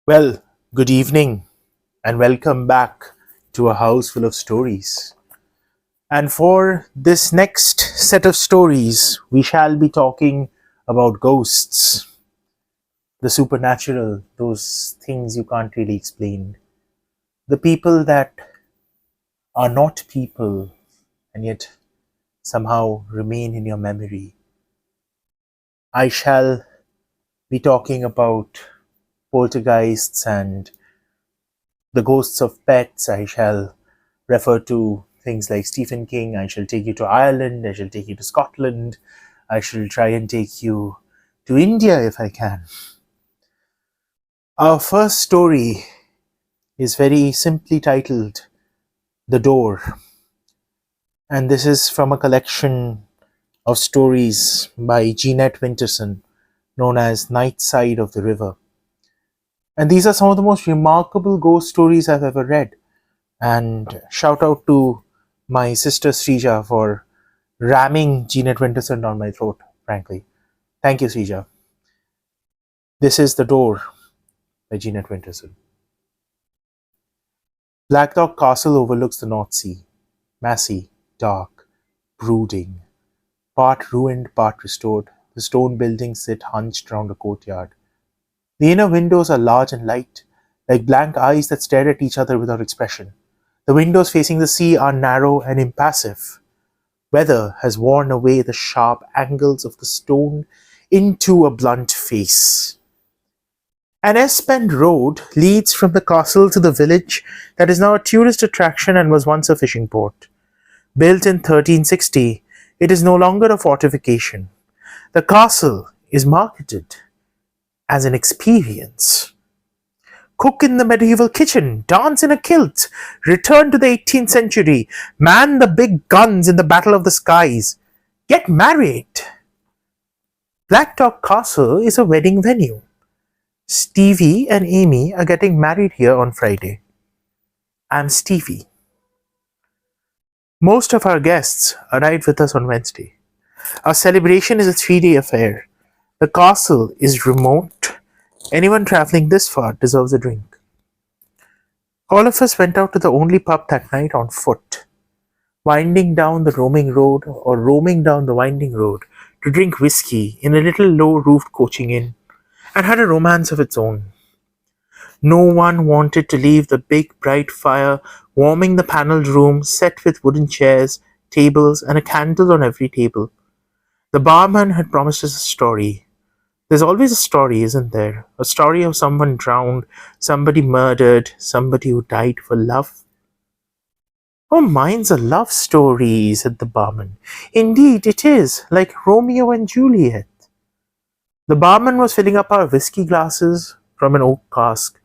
Well, good evening and welcome back to a house full of stories. And for this next set of stories, we shall be talking about ghosts, the supernatural, those things you can't really explain, the people that are not people and yet somehow remain in your memory. I shall be talking about poltergeists and the ghosts of pets. I shall refer to things like Stephen King. I shall take you to Ireland. I shall take you to Scotland. I shall try and take you to India if I can. Our first story is very simply titled The Door. And this is from a collection of stories by Jeanette Winterson, known as Night Side of the River. And these are some of the most remarkable ghost stories I've ever read. And shout out to my sister Srija for ramming Jeanette Winterson down my throat, frankly. Thank you, Srija. This is The Door by Jeanette Winterson. Blackdock Castle overlooks the North Sea. Massy, dark, brooding. Part ruined, part restored, the stone buildings sit hunched round a courtyard. The inner windows are large and light, like blank eyes that stare at each other without expression. The windows facing the sea are narrow and impassive. Weather has worn away the sharp angles of the stone into a blunt face. An S-bend road leads from the castle to the village that is now a tourist attraction and was once a fishing port. Built in 1360, it is no longer a fortification. The castle is marketed as an experience. Cook in the medieval kitchen, dance in a kilt, return to the 18th century, man the big guns in the Battle of the Skies, get married. Blackdock Castle is a wedding venue. Stevie and Amy are getting married here on Friday. I'm Stevie. Most of our guests arrived with us on Wednesday. Our celebration is a 3-day affair. The castle is remote. Anyone traveling this far deserves a drink. All of us went out to the only pub that night on foot, winding down the roaming road or roaming down the winding road to drink whiskey in a little low-roofed coaching inn, and had a romance of its own. No one wanted to leave the big bright fire warming the panelled room set with wooden chairs, tables, and a candle on every table. The barman had promised us a story. There's always a story, isn't there? A story of someone drowned, somebody murdered, somebody who died for love. Oh, mine's a love story, said the barman. Indeed, it is, like Romeo and Juliet. The barman was filling up our whiskey glasses from an oak cask.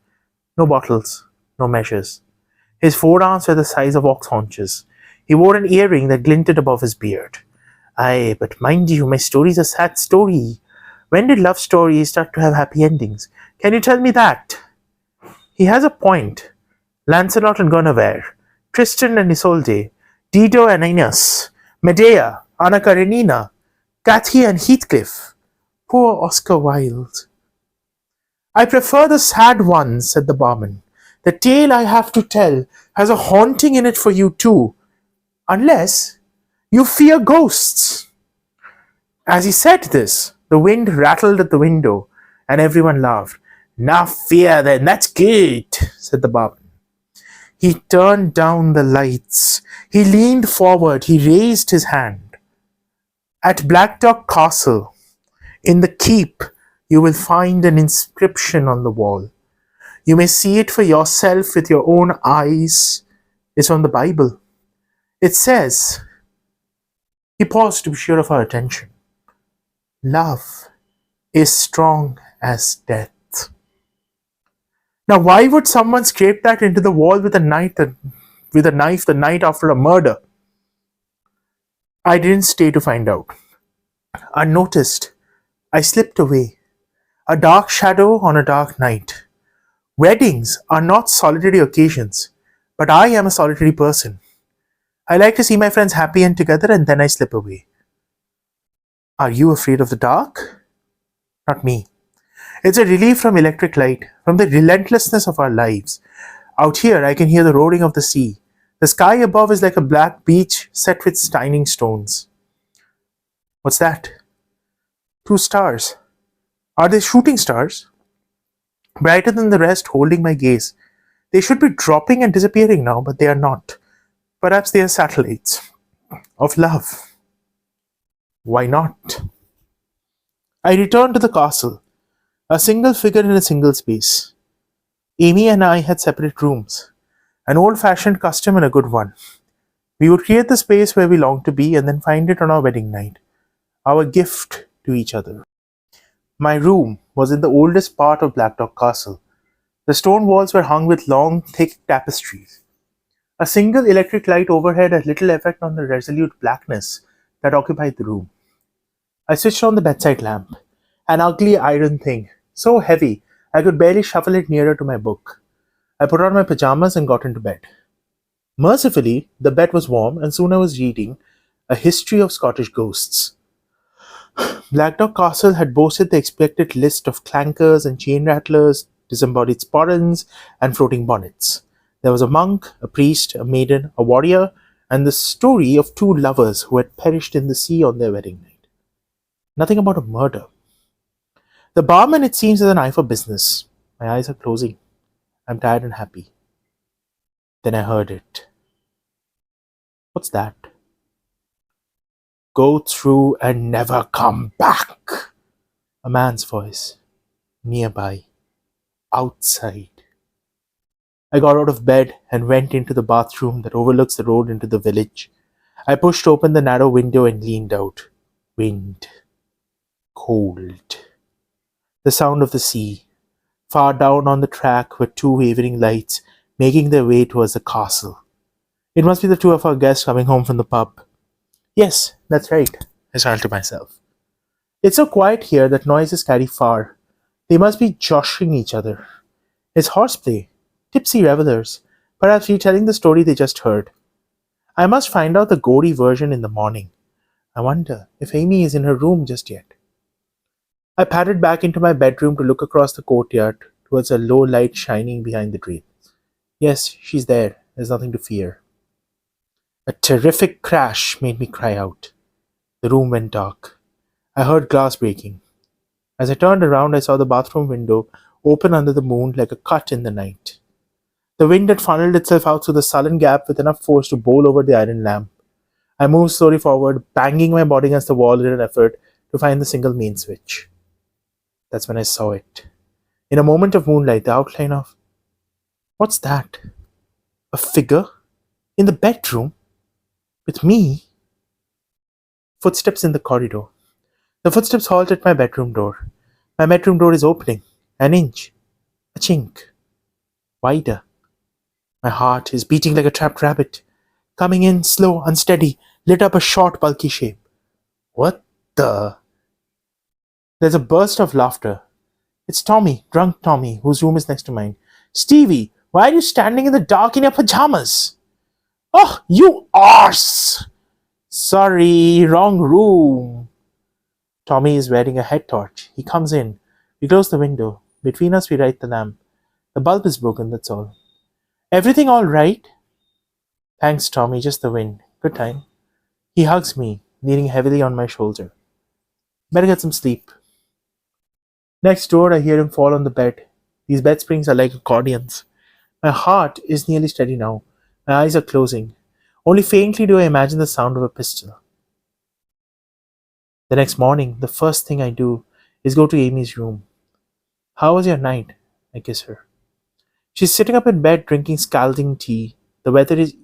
No bottles, no measures. His forearms were the size of ox haunches. He wore an earring that glinted above his beard. Aye, but mind you, my story's a sad story. When did love stories start to have happy endings? Can you tell me that? He has a point. Lancelot and Guinevere, Tristan and Isolde, Dido and Aeneas, Medea, Anna Karenina, Cathy and Heathcliff. Poor Oscar Wilde. I prefer the sad ones, said the barman. The tale I have to tell has a haunting in it for you too. Unless you fear ghosts. As he said this, the wind rattled at the window, and everyone laughed. Now fear then, that's good, said the barman. He turned down the lights. He leaned forward. He raised his hand. At Blackdock Castle, in the keep, you will find an inscription on the wall. You may see it for yourself with your own eyes. It's on the Bible. It says, he paused to be sure of our attention, love is strong as death. Now, why would someone scrape that into the wall with a knife the night after a murder? I didn't stay to find out. Unnoticed, I slipped away. A dark shadow on a dark night. Weddings are not solitary occasions, but I am a solitary person. I like to see my friends happy and together, and then I slip away. Are you afraid of the dark? Not me. It's a relief from electric light, from the relentlessness of our lives. Out here, I can hear the roaring of the sea. The sky above is like a black beach set with shining stones. What's that? Two stars. Are they shooting stars? Brighter than the rest, holding my gaze. They should be dropping and disappearing now, but they are not. Perhaps they are satellites of love. Why not? I return to the castle, a single figure in a single space. Amy and I had separate rooms, an old fashioned custom and a good one. We would create the space where we longed to be and then find it on our wedding night, our gift to each other. My room was in the oldest part of Blackdock Castle. The stone walls were hung with long, thick tapestries. A single electric light overhead had little effect on the resolute blackness that occupied the room. I switched on the bedside lamp, an ugly iron thing, so heavy I could barely shuffle it nearer to my book. I put on my pajamas and got into bed. Mercifully, the bed was warm, and soon I was reading A History of Scottish Ghosts. Blackdock Castle had boasted the expected list of clankers and chain rattlers, disembodied sporrans, and floating bonnets. There was a monk, a priest, a maiden, a warrior, and the story of two lovers who had perished in the sea on their wedding night. Nothing about a murder. The barman, it seems, has an eye for business. My eyes are closing. I'm tired and happy. Then I heard it. What's that? Go through and never come back. A man's voice. Nearby. Outside. I got out of bed and went into the bathroom that overlooks the road into the village. I pushed open the narrow window and leaned out. Wind. Cold. The sound of the sea. Far down on the track were two wavering lights making their way towards the castle. It must be the two of our guests coming home from the pub. Yes, that's right, I smiled to myself. It's so quiet here that noises carry far. They must be joshing each other. It's horseplay, tipsy revelers, perhaps retelling the story they just heard. I must find out the gory version in the morning. I wonder if Amy is in her room just yet. I padded back into my bedroom to look across the courtyard towards a low light shining behind the drape. Yes, she's there. There's nothing to fear. A terrific crash made me cry out. The room went dark. I heard glass breaking. As I turned around, I saw the bathroom window open under the moon like a cut in the night. The wind had funneled itself out through the sullen gap with enough force to bowl over the iron lamp. I moved slowly forward, banging my body against the wall in an effort to find the single main switch. That's when I saw it. In a moment of moonlight, the outline of... What's that? A figure? In the bedroom? With me? Footsteps in the corridor. The footsteps halt at my bedroom door. My bedroom door is opening. An inch. A chink. Wider. My heart is beating like a trapped rabbit. Coming in, slow, unsteady, lit up a short, bulky shape. What the... There's a burst of laughter. It's Tommy, drunk Tommy, whose room is next to mine. Stevie, why are you standing in the dark in your pajamas? Oh, you arse! Sorry, wrong room. Tommy is wearing a head torch. He comes in. We close the window. Between us, we light the lamp. The bulb is broken, that's all. Everything all right? Thanks, Tommy, just the wind. Good time. He hugs me, leaning heavily on my shoulder. Better get some sleep. Next door, I hear him fall on the bed. These bed springs are like accordions. My heart is nearly steady now. My eyes are closing. Only faintly do I imagine the sound of a pistol. The next morning, the first thing I do is go to Amy's room. How was your night? I kiss her. She's sitting up in bed drinking scalding tea. The weather is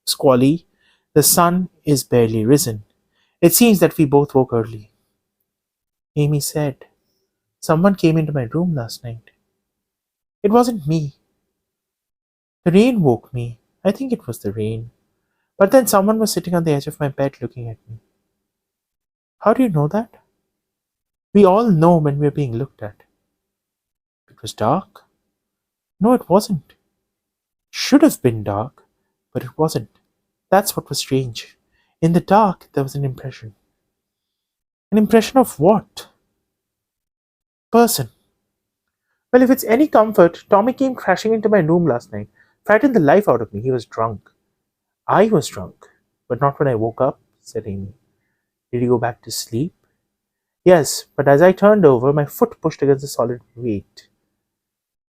squally. The sun is barely risen. It seems that we both woke early. Amy said, someone came into my room last night. It wasn't me. The rain woke me. I think it was the rain. But then someone was sitting on the edge of my bed looking at me. How do you know that? We all know when we're being looked at. It was dark? No, it wasn't. Should have been dark, but it wasn't. That's what was strange. In the dark, there was an impression. An impression of what? Person. Well, if it's any comfort, Tommy came crashing into my room last night, frightened the life out of me. He was drunk. I was drunk, but not when I woke up, said Amy. Did you go back to sleep? Yes, but as I turned over, my foot pushed against a solid weight.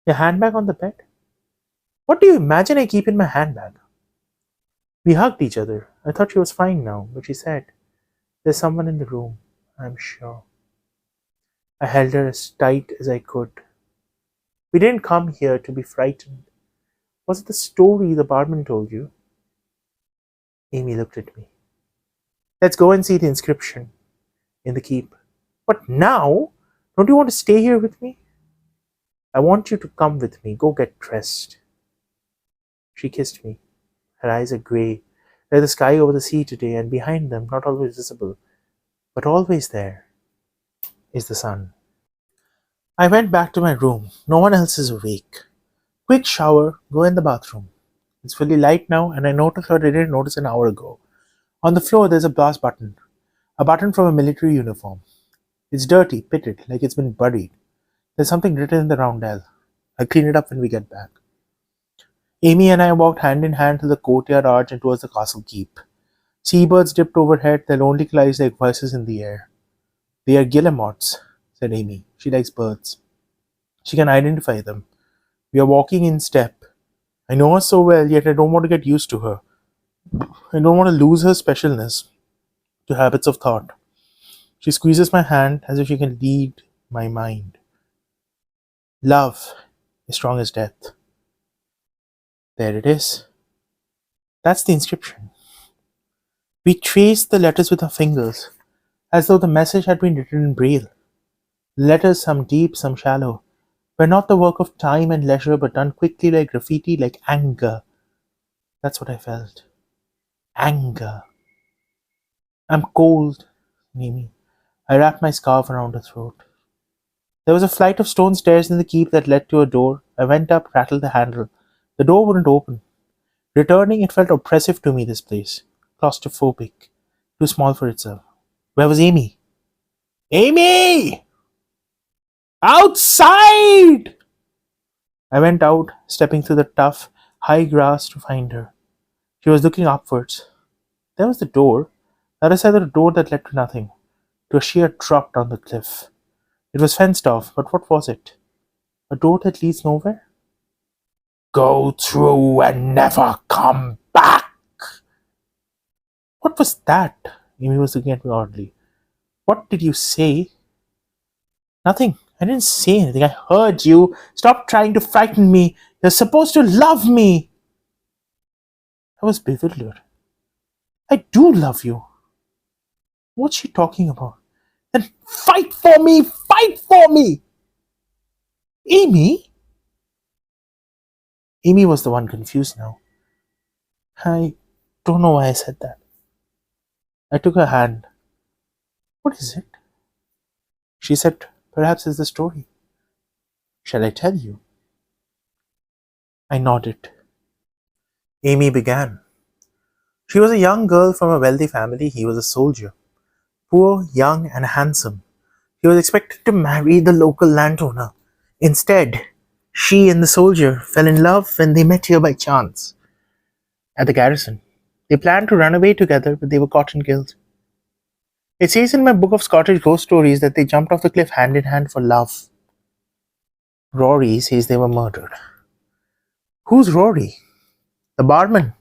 Your handbag on the bed? What do you imagine I keep in my handbag? We hugged each other. I thought she was fine now, but she said, there's someone in the room, I'm sure. I held her as tight as I could. We didn't come here to be frightened. Was it the story the barman told you? Amy looked at me. Let's go and see the inscription in the keep. But now? Don't you want to stay here with me? I want you to come with me. Go get dressed. She kissed me. Her eyes are grey, like the sky over the sea today, and behind them, not always visible, but always there, is the sun. I went back to my room. No one else is awake. Quick shower, go in the bathroom. It's fully light now, and I noticed what I didn't notice an hour ago. On the floor, there's a brass button. A button from a military uniform. It's dirty, pitted, like it's been buried. There's something written in the roundel. I'll clean it up when we get back. Amy and I walked hand in hand through the courtyard arch and towards the castle keep. Seabirds dipped overhead, their lonely cries like voices in the air. They are guillemots, said Amy. She likes birds. She can identify them. We are walking in step. I know her so well, yet I don't want to get used to her. I don't want to lose her specialness to habits of thought. She squeezes my hand as if she can lead my mind. Love is strong as death. There it is. That's the inscription. We traced the letters with our fingers, as though the message had been written in braille. Letters, some deep, some shallow, were not the work of time and leisure, but done quickly like graffiti, like anger. That's what I felt. Anger. I'm cold, Amy. I wrapped my scarf around her throat. There was a flight of stone stairs in the keep that led to a door. I went up, rattled the handle. The door wouldn't open. Returning, it felt oppressive to me, this place. Claustrophobic. Too small for itself. Where was Amy? Amy! Outside! I went out, stepping through the tough, high grass to find her. She was looking upwards. There was the door. The other side of the door that led to nothing. To a sheer drop down the cliff. It was fenced off, but what was it? A door that leads nowhere? Go through and never come back! What was that? Amy was looking at me oddly. What did you say? Nothing. I didn't say anything. I heard you. Stop trying to frighten me. You're supposed to love me. I was bewildered. I do love you. What's she talking about? Then fight for me! Fight for me! Amy? Amy was the one confused now. I don't know why I said that. I took her hand. What is it? She said, perhaps it's the story. Shall I tell you? I nodded. Amy began. She was a young girl from a wealthy family. He was a soldier. Poor, young, and handsome. He was expected to marry the local landowner. Instead, she and the soldier fell in love when they met here by chance. At the garrison. They planned to run away together, but they were caught and killed. It says in my book of Scottish ghost stories that they jumped off the cliff hand in hand for love. Rory says they were murdered. Who's Rory? The barman.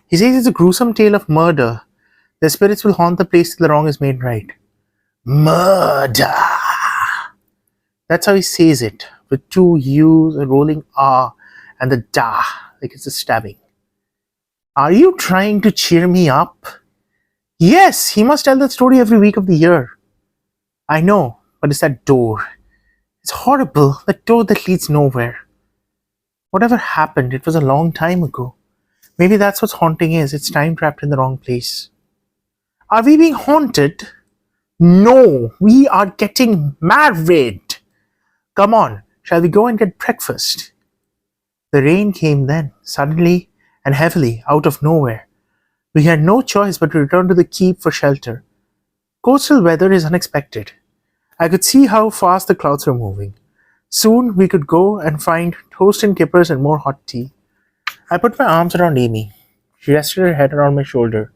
He says it's a gruesome tale of murder. Their spirits will haunt the place till the wrong is made right. Murder! That's how he says it, with two U's, a rolling R, and the da, like it's a stabbing. Are you trying to cheer me up? Yes, he must tell that story every week of the year. I know, but it's that door. It's horrible, that door that leads nowhere. Whatever happened, it was a long time ago. Maybe that's what haunting is, it's time trapped in the wrong place. Are we being haunted? No, we are getting married. Come on, shall we go and get breakfast? The rain came then, suddenly and heavily, out of nowhere. We had no choice but to return to the keep for shelter. Coastal weather is unexpected. I could see how fast the clouds were moving. Soon we could go and find toast and kippers and more hot tea. I put my arms around Amy. She rested her head around my shoulder.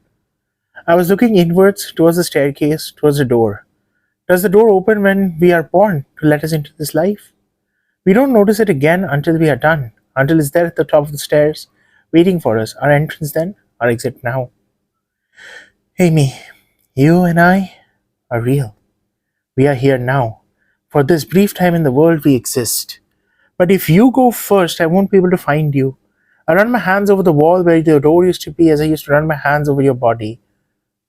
I was looking inwards towards the staircase, towards the door. Does the door open when we are born to let us into this life? We don't notice it again until we are done, until it's there at the top of the stairs, waiting for us. Our entrance then, our exit now. Amy, you and I are real. We are here now. For this brief time in the world, we exist. But if you go first, I won't be able to find you. I run my hands over the wall where the door used to be as I used to run my hands over your body.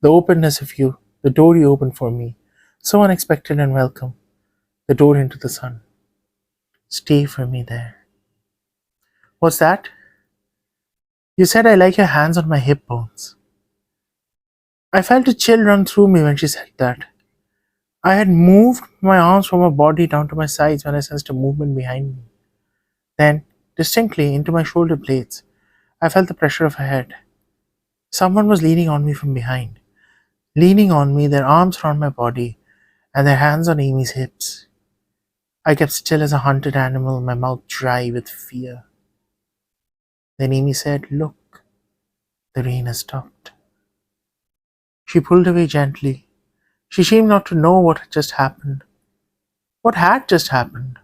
The openness of you, the door you opened for me. So unexpected and welcome. The door into the sun. Stay for me there. What's that? You said I like your hands on my hip bones. I felt a chill run through me when she said that. I had moved my arms from her body down to my sides when I sensed a movement behind me. Then, distinctly, into my shoulder blades. I felt the pressure of her head. Someone was leaning on me from behind. Leaning on me, their arms around my body, and their hands on Amy's hips. I kept still as a hunted animal, my mouth dry with fear. Then Amy said, "Look, the rain has stopped." She pulled away gently. She seemed not to know what had just happened. What had just happened?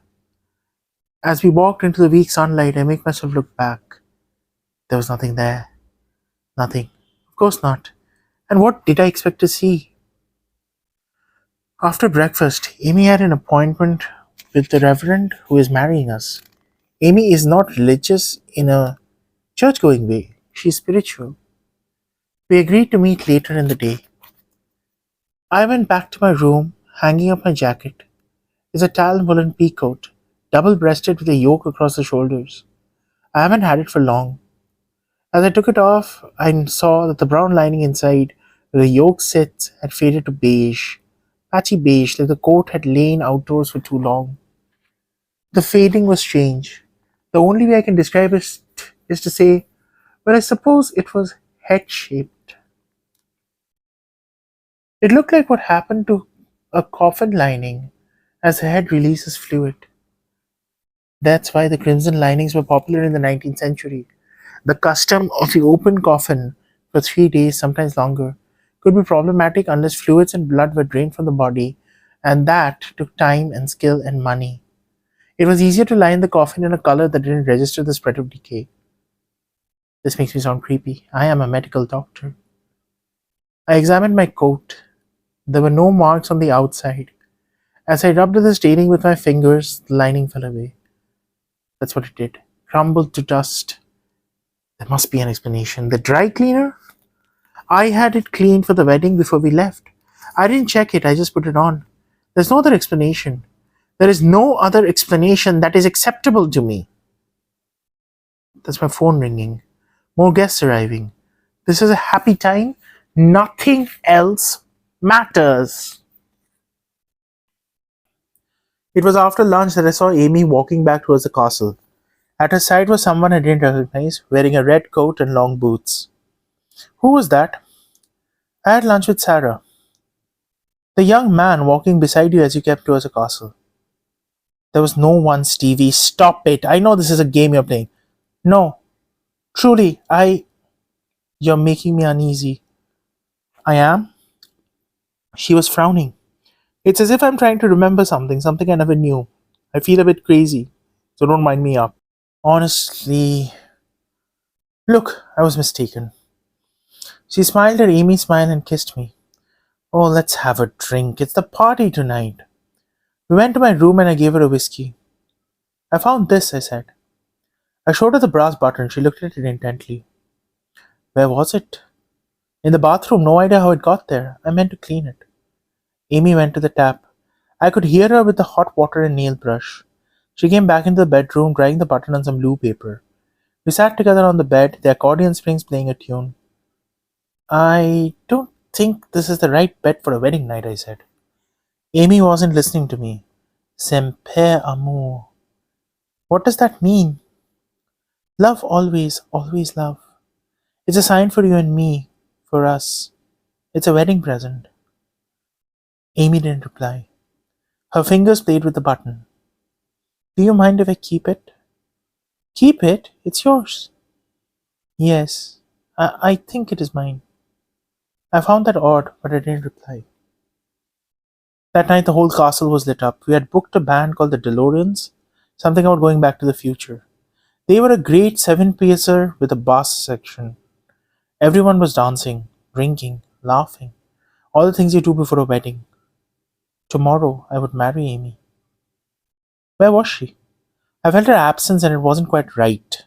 As we walked into the weak sunlight, I make myself look back. There was nothing there. Nothing. Of course not. And what did I expect to see? After breakfast, Amy had an appointment with the Reverend who is marrying us. Amy is not religious in a church-going way. She is spiritual. We agreed to meet later in the day. I went back to my room, hanging up my jacket. It's a tan woolen peacoat, double-breasted with a yoke across the shoulders. I haven't had it for long. As I took it off, I saw that the brown lining inside, where the yoke sits, had faded to beige, patchy beige, like the coat had lain outdoors for too long. The fading was strange. The only way I can describe it is to say, well, I suppose it was head-shaped. It looked like what happened to a coffin lining as the head releases fluid. That's why the crimson linings were popular in the 19th century. The custom of the open coffin for 3 days, sometimes longer, could be problematic unless fluids and blood were drained from the body, and that took time and skill and money. It was easier to line the coffin in a color that didn't register the spread of decay. This makes me sound creepy. I am a medical doctor. I examined my coat. There were no marks on the outside. As I rubbed the staining with my fingers, the lining fell away. That's what it did. Crumbled to dust. There must be an explanation. The dry cleaner? I had it cleaned for the wedding before we left. I didn't check it, I just put it on. There's no other explanation. There is no other explanation that is acceptable to me. That's my phone ringing. More guests arriving. This is a happy time. Nothing else matters. It was after lunch that I saw Amy walking back towards the castle. At her side was someone I didn't recognize, wearing a red coat and long boots. Who was that? I had lunch with Sarah. The young man walking beside you as you kept towards the castle. There was no one, Stevie. Stop it. I know this is a game you're playing. No. Truly, You're making me uneasy. I am? She was frowning. It's as if I'm trying to remember something I never knew. I feel a bit crazy, so don't mind me up. Honestly, look, I was mistaken. She smiled at Amy's smile and kissed me. Oh, let's have a drink. It's the party tonight. We went to my room and I gave her a whiskey. I found this, I said. I showed her the brass button. She looked at it intently. Where was it? In the bathroom. No idea how it got there. I meant to clean it. Amy went to the tap. I could hear her with the hot water and nail brush. She came back into the bedroom, drying the button on some blue paper. We sat together on the bed, the accordion strings playing a tune. I don't think this is the right bed for a wedding night, I said. Amy wasn't listening to me. Semper amour. What does that mean? Love always, always love. It's a sign for you and me, for us. It's a wedding present. Amy didn't reply. Her fingers played with the button. Do you mind if I keep it? Keep it? It's yours. Yes, I think it is mine. I found that odd, but I didn't reply. That night, the whole castle was lit up. We had booked a band called the DeLoreans, something about going back to the future. They were a great seven-piecer with a bass section. Everyone was dancing, drinking, laughing, all the things you do before a wedding. Tomorrow, I would marry Amy. Where was she? I felt her absence and it wasn't quite right.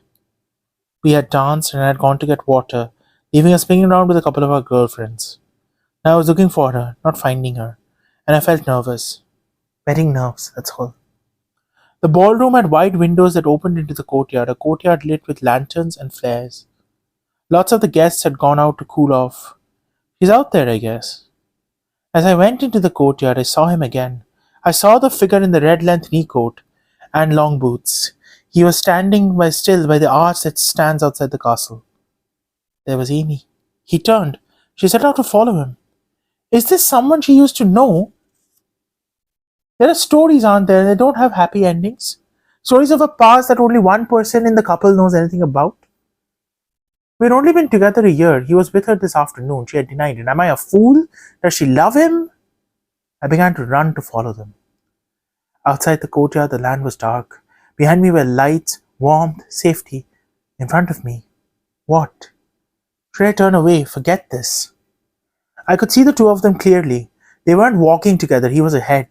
We had danced and I had gone to get water, leaving her spinning around with a couple of our girlfriends. Now I was looking for her, not finding her, and I felt nervous. Wedding nerves, that's all. The ballroom had wide windows that opened into the courtyard, a courtyard lit with lanterns and flares. Lots of the guests had gone out to cool off. He's out there, I guess. As I went into the courtyard, I saw him again. I saw the figure in the red length knee coat and long boots. He was standing still by the arch that stands outside the castle. There was Amy. He turned. She set out to follow him. Is this someone she used to know? There are stories, aren't there? They don't have happy endings. Stories of a past that only one person in the couple knows anything about. We'd only been together a year. He was with her this afternoon. She had denied it. Am I a fool? Does she love him? I began to run to follow them. Outside the courtyard, the land was dark. Behind me were lights, warmth, safety. In front of me, what? Should I turn away? Forget this. I could see the two of them clearly. They weren't walking together. He was ahead.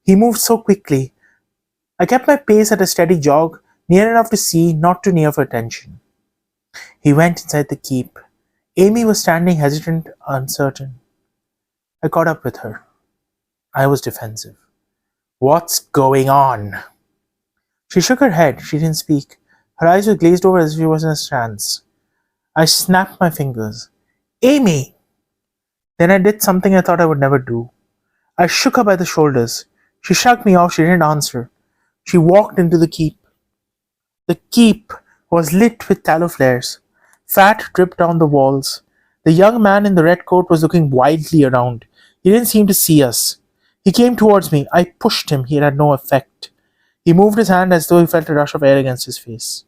He moved so quickly. I kept my pace at a steady jog, near enough to see, not too near for attention. He went inside the keep. Amy was standing hesitant, uncertain. I caught up with her. I was defensive. What's going on? She shook her head. She didn't speak. Her eyes were glazed over as if she was in a trance. I snapped my fingers. Amy! Then I did something I thought I would never do. I shook her by the shoulders. She shrugged me off. She didn't answer. She walked into the keep. The keep was lit with tallow flares. Fat dripped down the walls. The young man in the red coat was looking wildly around. He didn't seem to see us. He came towards me. I pushed him. He had no effect. He moved his hand as though he felt a rush of air against his face.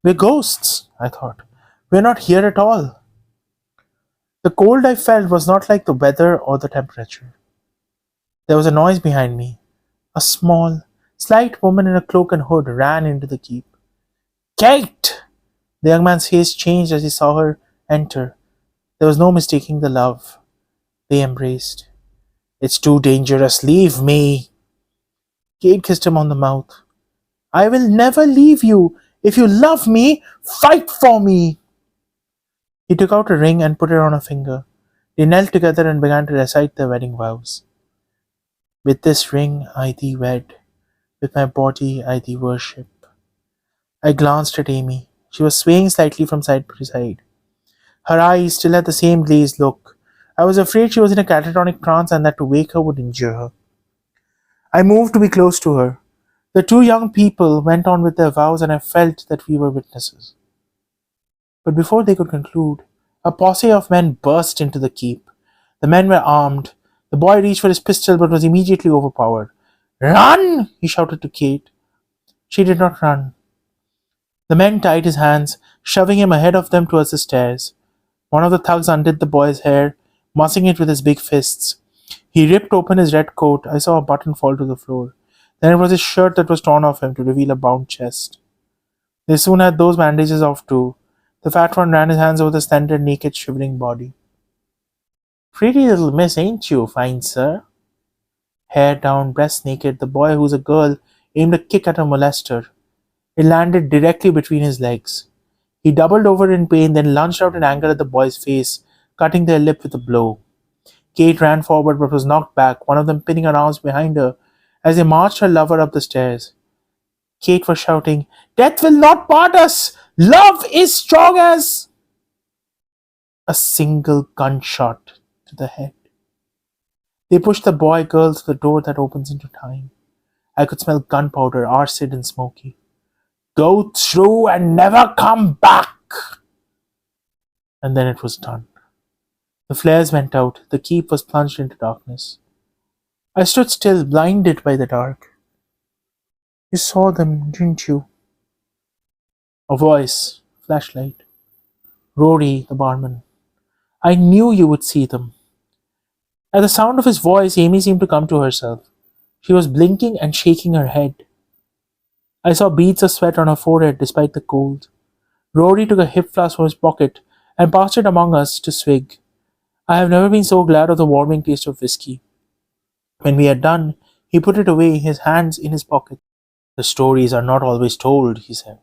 We're ghosts, I thought. We're not here at all. The cold I felt was not like the weather or the temperature. There was a noise behind me. A small, slight woman in a cloak and hood ran into the keep. Kate! The young man's face changed as he saw her enter. There was no mistaking the love. They embraced. It's too dangerous. Leave me. Kate kissed him on the mouth. I will never leave you. If you love me, fight for me. He took out a ring and put it on her finger. They knelt together and began to recite their wedding vows. With this ring I thee wed. With my body I thee worship. I glanced at Amy. She was swaying slightly from side to side. Her eyes still had the same glazed look. I was afraid she was in a catatonic trance and that to wake her would injure her. I moved to be close to her. The two young people went on with their vows and I felt that we were witnesses. But before they could conclude, a posse of men burst into the keep. The men were armed. The boy reached for his pistol but was immediately overpowered. Run! He shouted to Kate. She did not run. The men tied his hands, shoving him ahead of them towards the stairs. One of the thugs undid the boy's hair, mussing it with his big fists. He ripped open his red coat. I saw a button fall to the floor. Then it was his shirt that was torn off him to reveal a bound chest. They soon had those bandages off too. The fat one ran his hands over the slender, naked, shivering body. Pretty little miss, ain't you, fine sir? Hair down, breast naked, the boy, who's a girl, aimed a kick at a molester. It landed directly between his legs. He doubled over in pain, then lunged out in anger at the boy's face, cutting their lip with a blow. Kate ran forward but was knocked back, one of them pinning her arms behind her as they marched her lover up the stairs. Kate was shouting, Death will not part us! Love is strong as... A single gunshot to the head. They pushed the boy-girl to the door that opens into time. I could smell gunpowder, acid and smoky. Go through and never come back! And then it was done. The flares went out. The keep was plunged into darkness. I stood still, blinded by the dark. You saw them, didn't you? A voice, flashlight. Rory, the barman. I knew you would see them. At the sound of his voice, Amy seemed to come to herself. She was blinking and shaking her head. I saw beads of sweat on her forehead despite the cold. Rory took a hip flask from his pocket and passed it among us to swig. I have never been so glad of the warming taste of whiskey. When we had done, he put it away, his hands in his pocket. The stories are not always told, he said.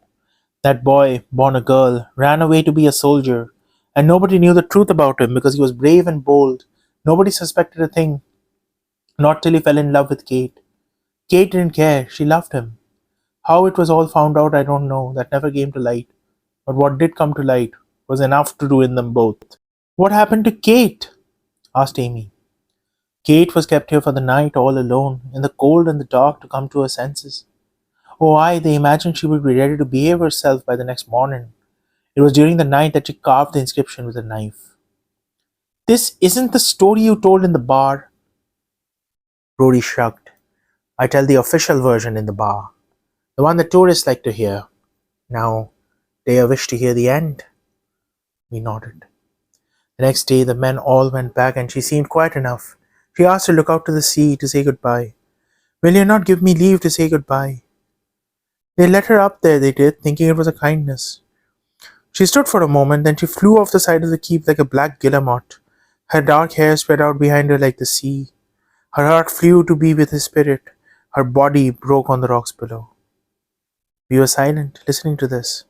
That boy, born a girl, ran away to be a soldier, and nobody knew the truth about him because he was brave and bold. Nobody suspected a thing, not till he fell in love with Kate. Kate didn't care, she loved him. How it was all found out, I don't know, that never came to light. But what did come to light was enough to ruin them both. What happened to Kate? Asked Amy. Kate was kept here for the night all alone, in the cold and the dark to come to her senses. Oh, aye, they imagined she would be ready to behave herself by the next morning. It was during the night that she carved the inscription with a knife. This isn't the story you told in the bar. Rory shrugged. I tell the official version in the bar, the one that tourists like to hear. Now, do you wish to hear the end? We nodded. The next day, the men all went back, and she seemed quiet enough. She asked to look out to the sea to say goodbye. Will you not give me leave to say goodbye? They let her up there, they did, thinking it was a kindness. She stood for a moment, then she flew off the side of the keep like a black guillemot. Her dark hair spread out behind her like the sea. Her heart flew to be with his spirit. Her body broke on the rocks below. We were silent, listening to this.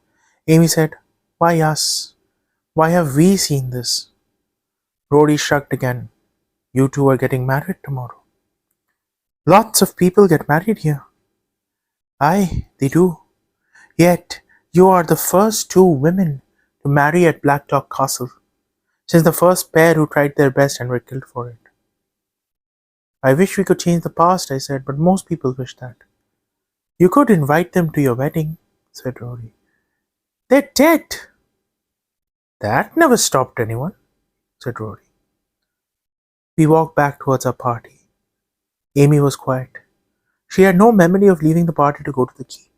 Amy said, Why us? Why have we seen this? Rory shrugged again. You two are getting married tomorrow. Lots of people get married here. Aye, they do. Yet, you are the first two women to marry at Blackdock Castle, since the first pair who tried their best and were killed for it. I wish we could change the past, I said, but most people wish that. You could invite them to your wedding, said Rory. They're dead. That never stopped anyone, said Rory. We walked back towards our party. Amy was quiet. She had no memory of leaving the party to go to the keep.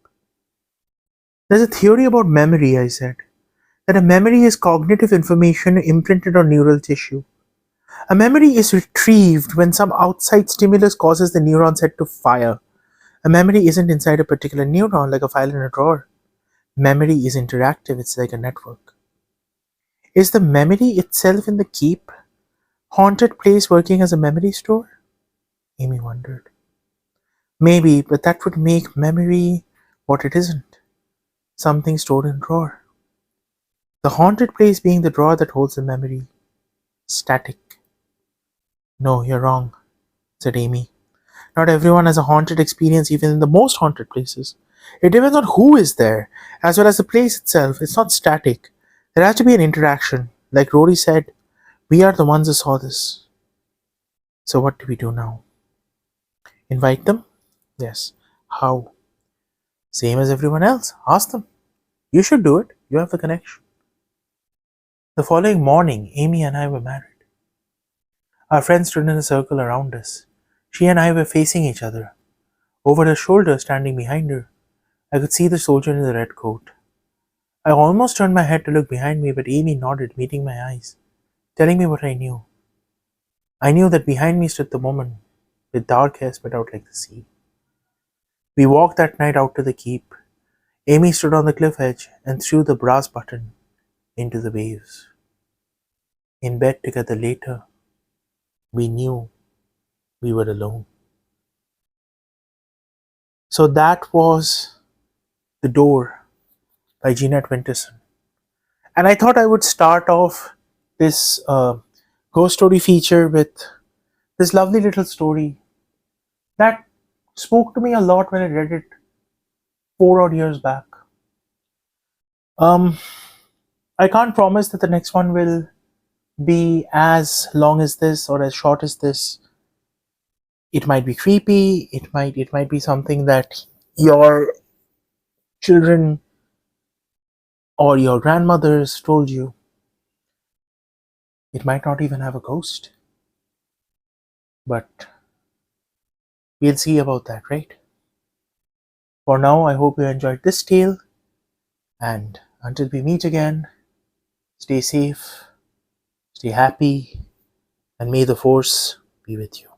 There's a theory about memory, I said, that a memory is cognitive information imprinted on neural tissue. A memory is retrieved when some outside stimulus causes the neuron set to fire. A memory isn't inside a particular neuron like a file in a drawer. Memory is interactive, it's like a network. Is the memory itself in the keep? Haunted place working as a memory store? Amy wondered. Maybe, but that would make memory what it isn't. Something stored in a drawer. The haunted place being the drawer that holds the memory. Static. No, you're wrong, said Amy. Not everyone has a haunted experience even in the most haunted places. It depends on who is there, as well as the place itself. It's not static. There has to be an interaction. Like Rory said, we are the ones who saw this. So what do we do now? Invite them? Yes. How? Same as everyone else. Ask them. You should do it. You have the connection. The following morning, Amy and I were married. Our friends stood in a circle around us. She and I were facing each other. Over her shoulder, standing behind her, I could see the soldier in the red coat. I almost turned my head to look behind me, but Amy nodded, meeting my eyes, telling me what I knew. I knew that behind me stood the woman, with dark hair spread out like the sea. We walked that night out to the keep. Amy stood on the cliff edge and threw the brass button into the waves. In bed together later, we knew we were alone. So that was The Door by Jeanette Winterson. And I thought I would start off this ghost story feature with this lovely little story that spoke to me a lot when I read it 4 odd years back. Um, I can't promise that the next one will be as long as this or as short as this. It might be creepy. It might be something that your children or your grandmothers told you. It might not even have a ghost. But we'll see about that, right? For now, I hope you enjoyed this tale, and until we meet again, stay safe, stay happy, and may the force be with you.